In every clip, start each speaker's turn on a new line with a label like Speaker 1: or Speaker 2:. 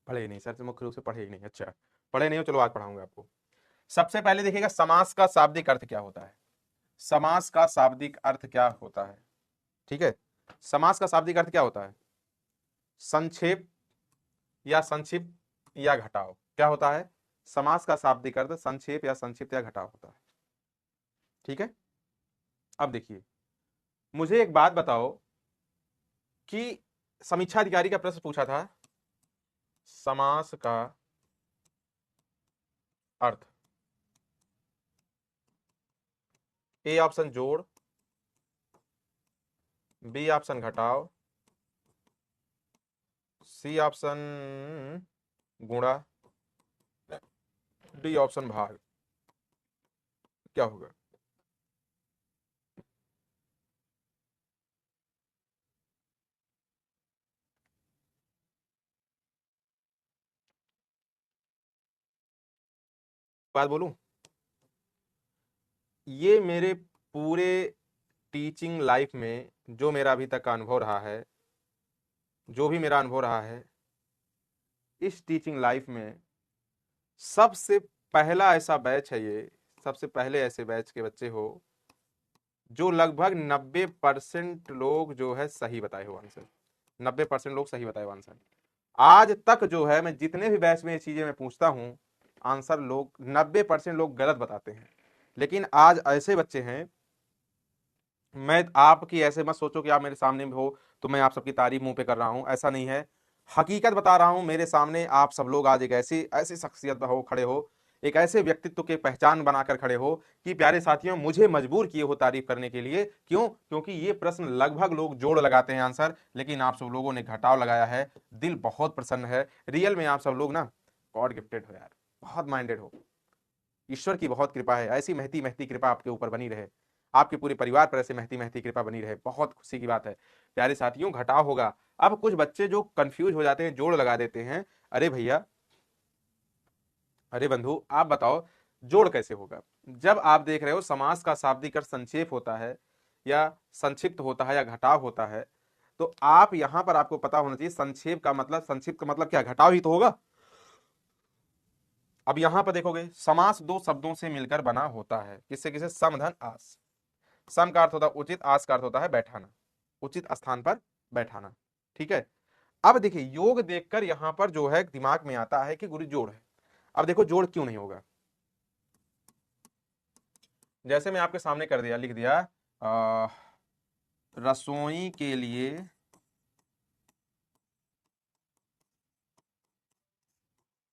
Speaker 1: पढ़े ही नहीं सर, मुख्य रूप से पढ़े ही नहीं। अच्छा, पढ़े नहीं हो, चलो आज पढ़ाऊंगा आपको। सबसे पहले देखिएगा समास का शाब्दिक अर्थ क्या होता है। समास का शाब्दिक अर्थ क्या होता है, ठीक है। समास का शाब्दिक अर्थ क्या होता है? संक्षेप या संक्षिप्त या घटाव। क्या होता है? समास का शाब्दिक अर्थ संक्षेप या संक्षिप्त या घटाव होता है, ठीक है। अब देखिए, मुझे एक बात बताओ कि समीक्षा अधिकारी का प्रश्न पूछा था, समास का अर्थ। ए ऑप्शन जोड़, बी ऑप्शन घटाव, सी ऑप्शन गुणा, डी ऑप्शन भाग। क्या होगा? बात बोलूं, ये मेरे पूरे टीचिंग लाइफ में जो मेरा अभी तक का अनुभव रहा है, जो भी मेरा अनुभव रहा है इस टीचिंग लाइफ में, सबसे पहला ऐसा बैच है ये, सबसे पहले ऐसे बैच के बच्चे हो जो लगभग 90% लोग जो है सही बताए हो आंसर। 90% लोग सही बताए हो आंसर। आज तक जो है मैं जितने भी बैच में ये चीजें मैं पूछता हूं, आंसर लोग 90% लोग गलत बताते हैं। लेकिन आज ऐसे बच्चे हैं, मैं आपकी ऐसे मत सोचो कि आप मेरे सामने में हो तो मैं आप सबकी तारीफ मुंह पे कर रहा हूं, ऐसा नहीं है। हकीकत बता रहा हूं, मेरे सामने आप सब लोग आज एक ऐसी ऐसी शख्सियत हो खड़े हो, एक ऐसे व्यक्तित्व के पहचान बनाकर खड़े हो कि प्यारे साथियों मुझे मजबूर किए हो तारीफ करने के लिए। क्यों? क्योंकि ये प्रश्न लगभग लोग जोड़ लगाते हैं आंसर, लेकिन आप सब लोगों ने घटाव लगाया है। दिल बहुत प्रसन्न है, रियल में आप सब लोग ना गॉड गिफ्टेड हो यार, बहुत माइंडेड हो। ईश्वर की बहुत कृपा है, ऐसी महती महती कृपा आपके ऊपर बनी रहे, आपके पूरे परिवार पर ऐसे महती महती कृपा बनी रहे, बहुत खुशी की बात है। प्यारे साथियों, घटाव होगा। अब कुछ बच्चे जो कंफ्यूज हो जाते हैं, जोड़ लगा देते हैं। अरे भैया, अरे बंधु, आप बताओ जोड़ कैसे होगा? जब आप देख रहे हो समास का शाब्दिक अर्थ संक्षेप होता है या संक्षिप्त होता है या घटाव होता है, तो आप यहां पर आपको पता होना चाहिए संक्षेप का मतलब, संक्षिप्त का मतलब क्या? घटाव ही तो होगा। अब यहां पर देखोगे, समास दो शब्दों से मिलकर बना होता है, किससे किसे? सम धन आस। सम का अर्थ होता है उचित, आस का अर्थ होता है बैठाना, उचित स्थान पर बैठाना, ठीक है। अब देखिए, योग देखकर यहां पर जो है दिमाग में आता है कि गुरु जोड़ है। अब देखो जोड़ क्यों नहीं होगा। जैसे मैं आपके सामने कर दिया, लिख दिया आ, रसोई के लिए,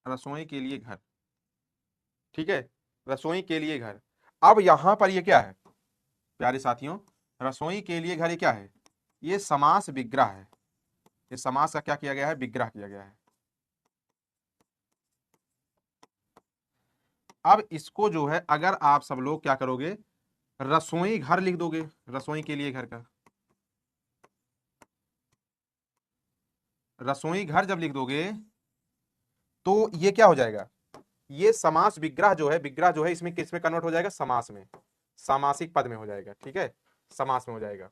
Speaker 1: रसोई के लिए घर, ठीक है। रसोई के लिए घर। अब यहां पर ये क्या है प्यारे साथियों? रसोई के लिए घर, ये क्या है? ये समास विग्रह है। ये समास का क्या किया गया है? विग्रह किया गया है। अब इसको जो है अगर आप सब लोग क्या करोगे, रसोई घर लिख दोगे, रसोई के लिए घर का, रसोई घर जब लिख दोगे तो ये क्या हो जाएगा? ये समास विग्रह जो है, विग्रह जो है इसमें किस में कन्वर्ट हो जाएगा? समास में, सामासिक पद में हो जाएगा, ठीक है। समास में हो जाएगा।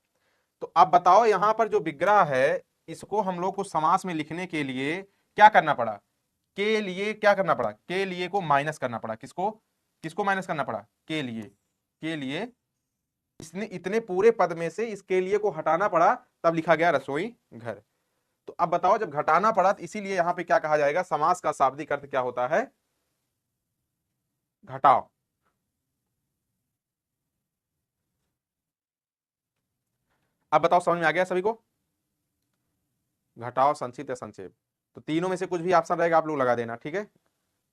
Speaker 1: तो अब बताओ यहां पर जो विग्रह है, इसको हम लोग को समास में लिखने के लिए क्या करना पड़ा? के लिए क्या करना पड़ा? के लिए को माइनस करना पड़ा। किसको? किसको माइनस करना पड़ा? के लिए। के लिए, इसने इतने पूरे पद में से इसके लिए को हटाना पड़ा, तब लिखा गया रसोई घर। तो अब बताओ, जब घटाना पड़ा तो इसीलिए यहां पे क्या कहा जाएगा? समास का शाब्दिक अर्थ क्या होता है? घटाव। अब बताओ समझ में आ गया सभी को? घटाव, संक्षिप्त या संक्षेप, तो तीनों में से कुछ भी ऑप्शन रहेगा आप लोग लगा देना, ठीक है।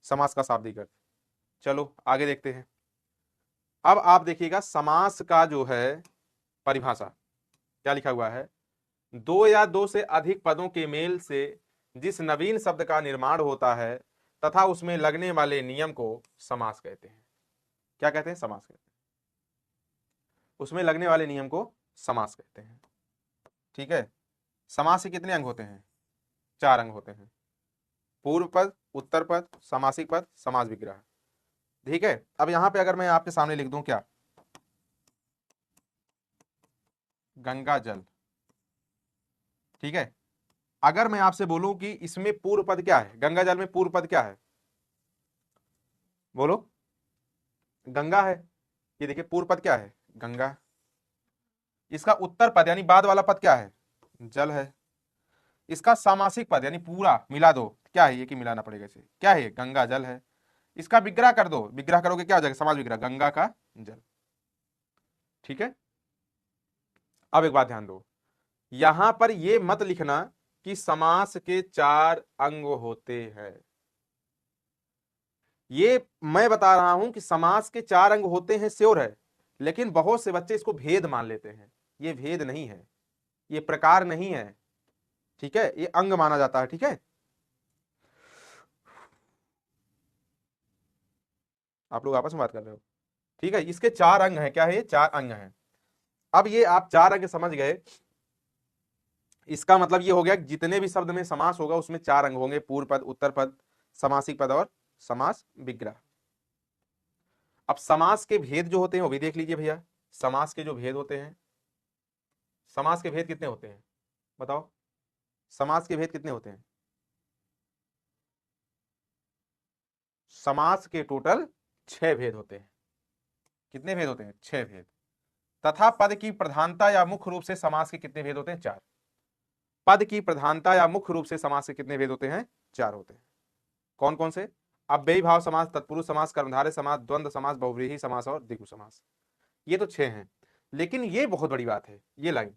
Speaker 1: समास का शाब्दिक अर्थ। चलो आगे देखते हैं। अब आप देखिएगा समास का जो है परिभाषा क्या लिखा हुआ है। दो या दो से अधिक पदों के मेल से जिस नवीन शब्द का निर्माण होता है तथा उसमें लगने वाले नियम को समास कहते हैं। क्या कहते हैं? समास कहते हैं। उसमें लगने वाले नियम को समास कहते हैं, ठीक है। समास के कितने अंग होते हैं? 4 अंग होते हैं। पूर्व पद, उत्तर पद, समासिक पद, समास विग्रह, ठीक है। अब यहां पे अगर मैं आपके सामने लिख दूं क्या? गंगा जल, ठीक है। अगर मैं आपसे बोलूं कि इसमें पूर्व पद क्या है, गंगा जल में पूर्व पद क्या है, बोलो। गंगा है। ये देखिए पूर्व पद क्या है, गंगा। इसका उत्तर पद यानी बाद वाला पद क्या है, जल है। इसका सामासिक पद यानी पूरा मिला दो, क्या है ये, कि मिलाना पड़ेगा इसे, क्या है ये, गंगा जल है। इसका विग्रह कर दो, विग्रह करोगे क्या हो जाएगा, समाज विग्रह, गंगा का जल। ठीक है। अब एक बात ध्यान दो, यहां पर ये मत लिखना कि समास के 4 अंग होते हैं। ये मैं बता रहा हूं कि समास के 4 अंग होते हैं, श्योर है, लेकिन बहुत से बच्चे इसको भेद मान लेते हैं। ये भेद नहीं है, ये प्रकार नहीं है। ठीक है, ये अंग माना जाता है। ठीक है, आप लोग आपस में बात कर रहे हो। ठीक है, इसके 4 अंग हैं, क्या है ये, 4 अंग हैं। अब ये आप 4 अंग समझ गए, इसका मतलब ये हो गया कि जितने भी शब्द में समास होगा उसमें 4 अंग होंगे, पूर्व पद, उत्तर पद, समासिक पद और समास विग्रह। अब समास के भेद जो होते हैं वो भी देख लीजिए भैया। समास के जो भेद होते हैं, समास के भेद कितने होते हैं, बताओ। समास के भेद कितने होते हैं, समास के टोटल 6 भेद होते हैं। कितने भेद होते हैं, 6 भेद। तथा पद की प्रधानता या मुख्य रूप से समास के कितने भेद होते हैं, 4। पद की प्रधानता या मुख्य रूप से समास के कितने भेद होते हैं, 4 होते हैं। कौन कौन से, अव्ययी भाव समास, तत्पुरुष समास, कर्मधारय समास, द्वंद्व समास, बहुव्रीहि समास और द्विगु समास। ये तो 6 हैं। लेकिन ये बहुत बड़ी बात है, ये लाइन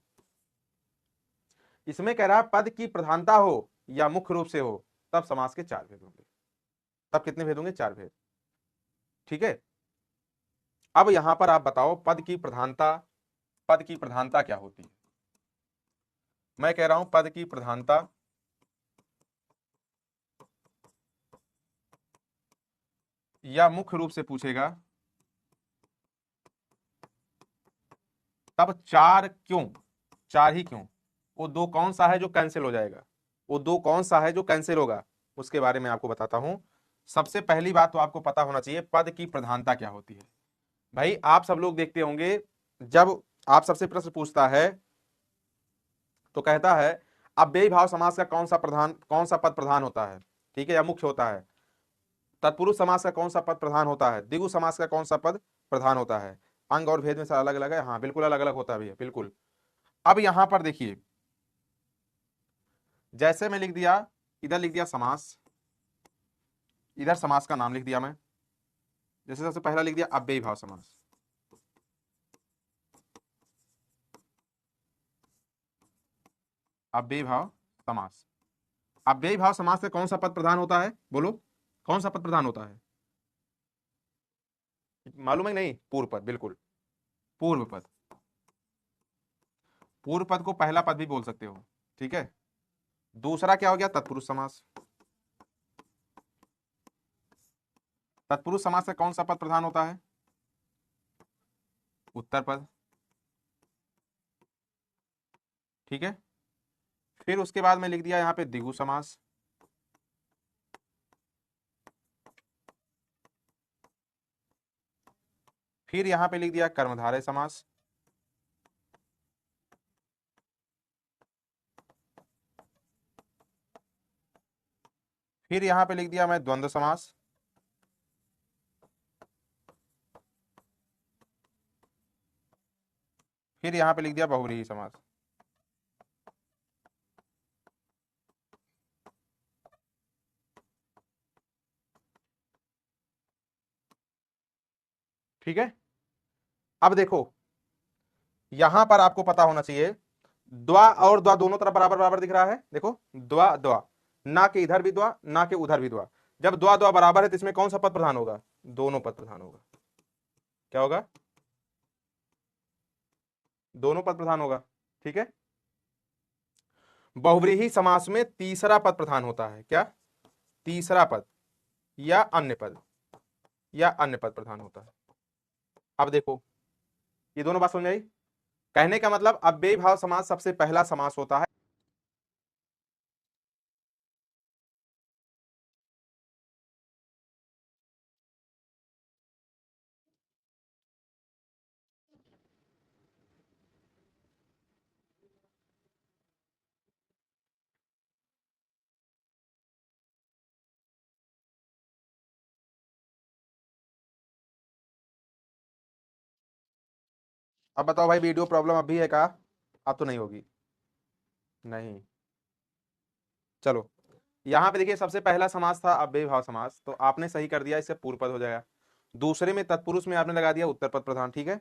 Speaker 1: इसमें कह रहा है पद की प्रधानता हो या मुख्य रूप से हो तब समास के 4 भेद होंगे। तब कितने भेद होंगे, 4 भेद। ठीक है। अब यहां पर आप बताओ पद की प्रधानता, पद की प्रधानता क्या होती है। मैं कह रहा हूं पद की प्रधानता या मुख्य रूप से पूछेगा तब 4 क्यों, 4 ही क्यों, वो 2 कौन सा है जो कैंसिल हो जाएगा, वो 2 कौन सा है जो कैंसिल होगा, उसके बारे में आपको बताता हूं। सबसे पहली बात तो आपको पता होना चाहिए पद की प्रधानता क्या होती है। भाई आप सब लोग देखते होंगे, जब आप सबसे प्रश्न पूछता है तो कहता है अव्ययी भाव समास का कौन सा प्रधान, कौन सा पद प्रधान होता है, ठीक है, या मुख्य होता है। तत्पुरुष समास का कौन सा पद प्रधान होता है, द्विगु समास का कौन सा पद प्रधान होता है। अंग और भेद में से अलग अलग है, हाँ बिल्कुल अलग अलग होता है भैया, बिल्कुल। अब यहां पर देखिए, जैसे मैं लिख दिया, इधर लिख दिया समास, इधर समास का नाम लिख दिया मैं। जैसे सबसे पहला लिख दिया अव्ययी भाव समास, अव्ययी भाव समास। अव्ययी भाव समास से कौन सा पद प्रधान होता है, बोलो, कौन सा पद प्रधान होता है, मालूम है नहीं, पूर्व पद, बिल्कुल पूर्व पद। पूर्व पद को पहला पद भी बोल सकते हो। ठीक है। दूसरा क्या हो गया, तत्पुरुष समास। तत्पुरुष समास से कौन सा पद प्रधान होता है, उत्तर पद। ठीक है। फिर उसके बाद में लिख दिया यहां पे द्विगु समास। फिर यहां पे लिख दिया कर्मधारय समास। फिर यहां पे लिख दिया मैं द्वंद्व समास। फिर यहां पे लिख दिया बहुव्रीहि समास। ठीक है। अब देखो यहां पर आपको पता होना चाहिए, द्वा और द्वा दोनों तरफ बराबर बराबर दिख रहा है, देखो द्वा द्वा, ना के इधर भी द्वा ना के उधर भी द्वा। जब द्वा द्वा बराबर है तो इसमें कौन सा पद प्रधान होगा, दोनों पद प्रधान होगा। क्या होगा, दोनों पद प्रधान होगा। ठीक है। बहुव्रीहि समास में तीसरा पद प्रधान होता है, क्या, तीसरा पद या अन्य पद, या अन्य पद प्रधान होता है। अब देखो ये दोनों बात समझ आई। कहने का मतलब अव्ययी भाव समास सबसे पहला समास होता है। अब बताओ भाई, वीडियो प्रॉब्लम अब भी है क्या? अब तो नहीं होगी। नहीं। चलो, यहाँ पे देखिए सबसे पहला समास था अव्ययी भाव समास, तो आपने सही कर दिया, इससे पूर्व पद हो जाएगा। दूसरे में तत्पुरुष में आपने लगा दिया उत्तर पद प्रधान, ठीक है।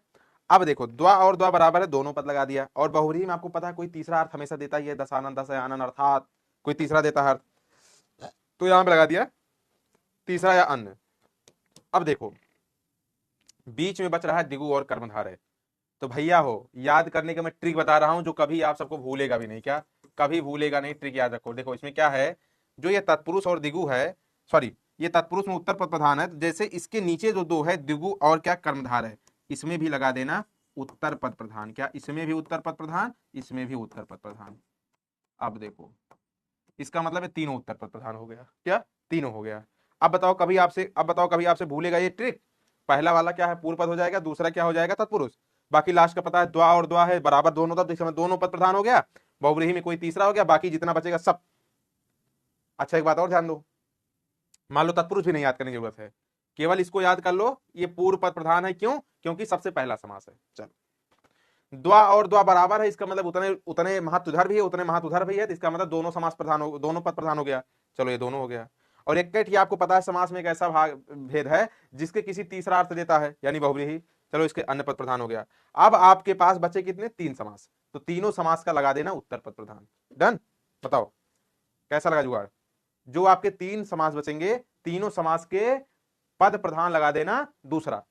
Speaker 1: अब देखो द्वा और द्वा बराबर है, दोनों पद लगा दिया। और बहुव्रीहि में आपको पता है कोई तीसरा अर्थ हमेशा देता ही है, दशानन दशयानन, अर्थात कोई तीसरा देता है अर्थ, तो यहां पे लगा दिया तीसरा या अन्य। अब देखो बीच में बच रहा है दिगु और कर्मधारय। तो भैया हो, याद करने का मैं ट्रिक बता रहा हूं जो कभी आप सबको भूलेगा भी नहीं। क्या? कभी भूलेगा नहीं, ट्रिक याद रखो। देखो इसमें क्या है, जो ये तत्पुरुष और दिगु है, सॉरी ये तत्पुरुष में उत्तर पद प्रधान है, तो जैसे इसके नीचे जो दो है दिगु और क्या कर्मधार है, इसमें भी लगा देना उत्तर पद प्रधान। क्या? इसमें भी उत्तर पद प्रधान, इसमें भी उत्तर पद प्रधान। अब देखो इसका मतलब है तीनों उत्तर पद प्रधान हो गया। क्या? तीनों हो गया। अब बताओ कभी आपसे भूलेगा ये ट्रिक? पहला वाला क्या है, पूर्व पद हो जाएगा, दूसरा क्या हो जाएगा, तत्पुरुष। बाकी लास्ट का पता है द्वा और द्वा है बराबर दोनों था, तो इस समय दोनों पद प्रधान हो गया। बहुव्रीहि में कोई तीसरा हो गया, बाकी जितना बचेगा सब। अच्छा एक बात और ध्यान दो, मान लो तत्पुरुष भी नहीं याद करने की जरूरत है, केवल इसको याद कर लो, ये पूर्व पद प्रधान है। क्यों? क्योंकि सबसे पहला समास है। चलो, द्वा और द्वा बराबर है, इसका मतलब उतने उतने महत्व उधर भी है, उतने महत्व उधर भी है, तो इसका मतलब दोनों समास प्रधान हो, दोनों पद प्रधान हो गया। चलो ये दोनों हो गया। और एक ही आपको पता है समास में एक ऐसा भाग भेद है जिसके किसी तीसरा अर्थ देता है, यानी बहुव्रीहि। चलो इसके अन्य पद प्रधान हो गया। अब आपके पास बचे कितने? तीन समास, तो तीनों समास का लगा देना उत्तर पद प्रधान। डन? बताओ कैसा लगा जुगाड़? जो आपके तीन समास बचेंगे, तीनों समास के पद प्रधान लगा देना दूसरा।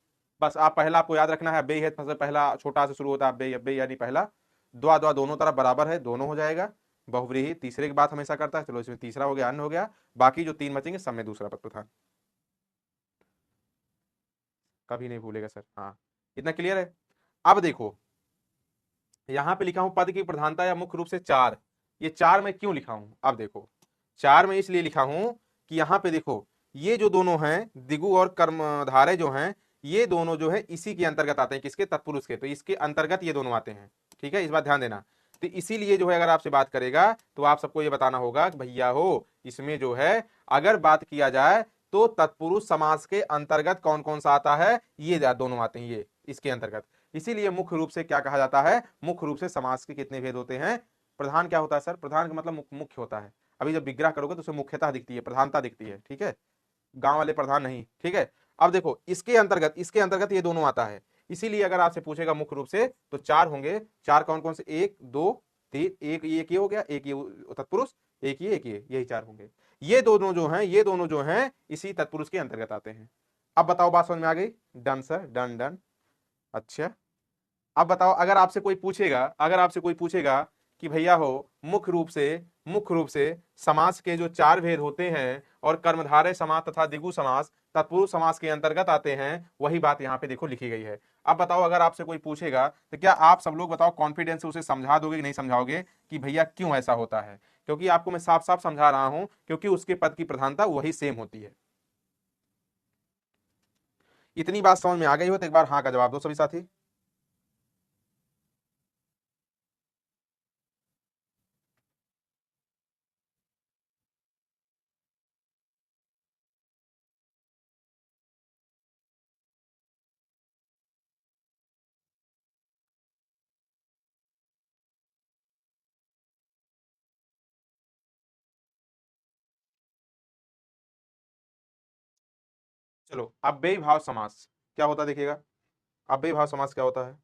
Speaker 1: बस आप पहला आपको याद रखना है, अव्ययी है, सबसे पहला छोटा से शुरू होता है, अव्ययी अव्ययी यानी पहला। द्वा द्वा दोनों तरफ बराबर है, दोनों हो जाएगा। बहुव्रीहि तीसरे की बात हमेशा करता है, चलो इसमें तीसरा हो गया, अन्य हो गया। बाकी जो तीन बचेंगे सब में दूसरा पद प्रधान। कभी नहीं भूलेगा सर, हाँ इतना क्लियर है। अब देखो यहां पे लिखा हूं पद की प्रधानता या मुख्य रूप से चार। ये चार मैं क्यों लिखा हूं? अब देखो चार में इसलिए लिखा हूं कि यहां पे देखो ये जो दोनों हैं दिगु और कर्मधारय जो हैं, ये दोनों जो है इसी के अंतर्गत आते हैं। किसके? तत्पुरुष के। तो इसके अंतर्गत ये दोनों आते हैं, ठीक है, इस बात ध्यान देना। तो इसीलिए जो है अगर आपसे बात करेगा तो आप सबको ये बताना होगा कि भैया हो इसमें जो है अगर बात किया जाए तो तत्पुरुष समास के अंतर्गत कौन कौन सा आता है, ये दोनों आते हैं, ये इसके अंतर्गत। इसीलिए मुख्य रूप से क्या कहा जाता है, मुख्य रूप से समास के कितने भेद होते हैं? प्रधान क्या होता है सर? प्रधान का मतलब मुख्य होता है। अभी जब विग्रह करोगे तो उसमें मुख्यता दिखती है, प्रधानता दिखती है, ठीक है, गांव वाले प्रधान नहीं, ठीक है। अब देखो इसके अंतर्गत ये दोनों आता है। इसीलिए अगर आपसे पूछेगा मुख्य रूप से तो चार होंगे। चार कौन कौन से? एक दो तीन, एक ये हो गया, एक ये तत्पुरुष, एक ये, यही चार होंगे। ये दोनों जो हैं इसी तत्पुरुष के अंतर्गत आते हैं। अब बताओ बात समझ में आ गई? Done sir, done done. अच्छा अब बताओ अगर आपसे कोई पूछेगा कि भैया हो मुख्य रूप से समास के जो चार भेद होते हैं और कर्मधारय समास तथा दिगु समास तत्पुरुष समास के अंतर्गत आते हैं, वही बात यहाँ पे देखो लिखी गई है। अब बताओ अगर आपसे कोई पूछेगा तो क्या आप सब लोग बताओ कॉन्फिडेंस से उसे समझा दोगे कि नहीं समझाओगे कि भैया क्यों ऐसा होता है? क्योंकि आपको मैं साफ साफ समझा रहा हूं, क्योंकि उसके पद की प्रधानता वही सेम होती है। इतनी बात समझ में आ गई हो तो एक बार हाँ का जवाब दो सभी साथी। चलो अव्ययी भाव समास क्या होता है देखिएगा। अव्ययी भाव समास क्या होता है?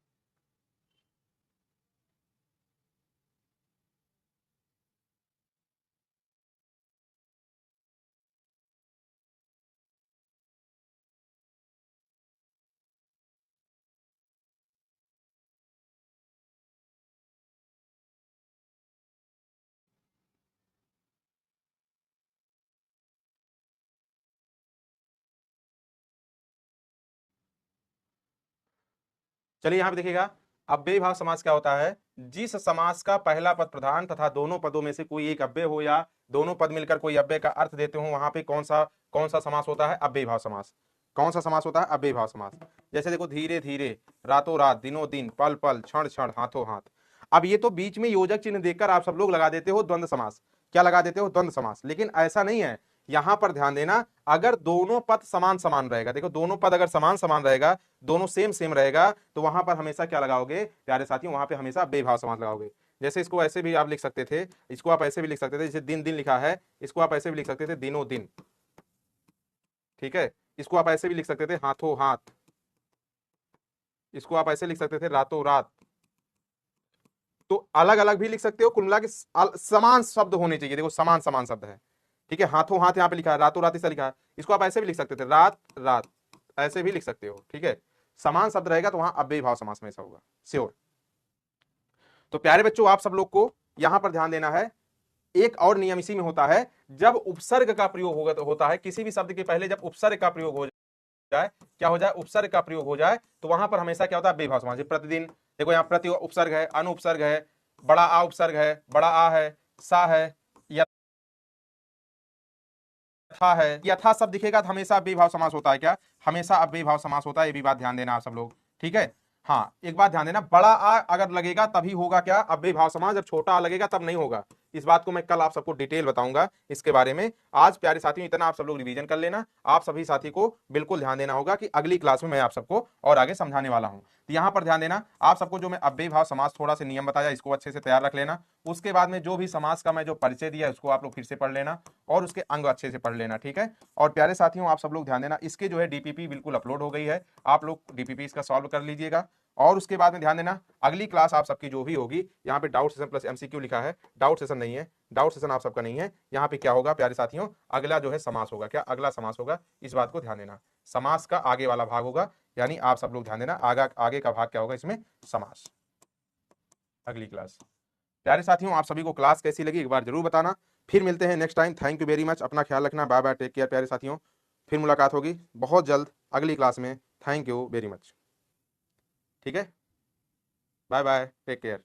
Speaker 1: चलिए यहां पे देखिएगा अव्ययी भाव समास क्या होता है। जिस समास का पहला पद प्रधान तथा दोनों पदों में से कोई एक अव्यय हो या दोनों पद मिलकर कोई अव्यय का अर्थ देते हो, वहां पे कौन सा समास होता है? अव्ययी भाव समास। कौन सा समास होता है? अव्ययी भाव समास। जैसे देखो धीरे धीरे, रातों रात, दिनों दिन, पल पल, क्षण क्षण, हाथों हाथ। अब ये तो बीच में योजक चिन्ह देकर आप सब लोग लगा देते हो द्वंद्व समास। क्या लगा देते हो? द्वंद्व समास। लेकिन ऐसा नहीं है यहां पर ध्यान देना, अगर दोनों पद समान समान रहेगा, देखो दोनों पद अगर समान समान रहेगा, दोनों सेम सेम रहेगा, तो वहां पर हमेशा क्या लगाओगे प्यारे साथियों, वहां पे हमेशा बेभाव समास लगाओगे। जैसे इसको ऐसे भी आप लिख सकते थे, इसको आप ऐसे भी लिख सकते थे, जैसे दिन दिन लिखा है, इसको आप ऐसे भी लिख सकते थे दिनों दिन, ठीक है। इसको आप ऐसे भी लिख सकते थे हाथों हाथ, इसको आप ऐसे लिख सकते थे रातों रात। तो अलग अलग भी लिख सकते हो, कुल मिला के समान शब्द होने चाहिए, देखो समान समान शब्द है, ठीक है। हाथों हाथ यहाँ पे लिखा है, रातों रात ऐसा लिखा है, इसको आप ऐसे भी लिख सकते थे रात रात, ऐसे भी लिख सकते हो, ठीक है। समान शब्द रहेगा तो वहां अव्ययी भाव समास में ऐसा होगा, श्योर। तो प्यारे बच्चों, आप सब लोग को यहां पर ध्यान देना है, एक और नियम इसी में होता है, जब उपसर्ग का प्रयोग होता है किसी भी शब्द के पहले, जब उपसर्ग का प्रयोग हो जाए, क्या हो जाए, उपसर्ग का प्रयोग हो जाए, तो वहां पर हमेशा क्या होता है, बेभाव समास। प्रतिदिन देखो यहाँ प्रति उपसर्ग है, अनु उपसर्ग है, बड़ा आ उपसर्ग है, बड़ा आ है, सा है, यथा है, यथा शब्द दिखेगा तो हमेशा बेभाव समास होता है, क्या हमेशा अव्ययी भाव समास होता है, ये भी बात ध्यान देना आप सब लोग, ठीक है। हाँ, एक बात ध्यान देना, बड़ा आ अगर लगेगा तभी होगा क्या अव्ययी भाव समास, जब छोटा आ लगेगा तब नहीं होगा। इस बात को मैं कल आप सबको डिटेल बताऊंगा इसके बारे में। आज प्यारे साथियों इतना आप सब लोग रिवीजन कर लेना, आप सभी साथी को बिल्कुल ध्यान देना होगा कि अगली क्लास में मैं आप सबको और आगे समझाने वाला हूं। तो यहां पर ध्यान देना, आप सबको जो मैं अव्ययी भाव समास थोड़ा से नियम बताया, इसको अच्छे से तैयार रख लेना। उसके बाद में जो भी समास का मैं जो परिचय दिया उसको आप लोग फिर से पढ़ लेना और उसके अंग अच्छे से पढ़ लेना, ठीक है। और प्यारे साथियों आप सब लोग ध्यान देना, इसके जो है डीपीपी बिल्कुल अपलोड हो गई है, आप लोग डीपीपी इसका सॉल्व कर लीजिएगा। और उसके बाद में ध्यान देना, अगली क्लास आप सबकी जो भी होगी, यहाँ पे डाउट सेशन प्लस एमसीक्यू लिखा है, डाउट सेशन नहीं है, डाउट सेशन आप सबका नहीं है। यहाँ पे क्या होगा प्यारे साथियों, अगला जो है समास होगा, क्या अगला समास होगा, इस बात को ध्यान देना, समास का आगे वाला भाग होगा, यानी आप सब लोग ध्यान देना आगे का भाग क्या होगा इसमें, समास, अगली क्लास। प्यारे साथियों आप सभी को क्लास कैसी लगी एक बार जरूर बताना। फिर मिलते हैं next time, thank you very much, अपना ख्याल रखना, बाय बाय, टेक केयर प्यारे साथियों। फिर मुलाकात होगी बहुत जल्द अगली क्लास में, थैंक यू वेरी मच, ठीक है, बाय बाय, टेक केयर।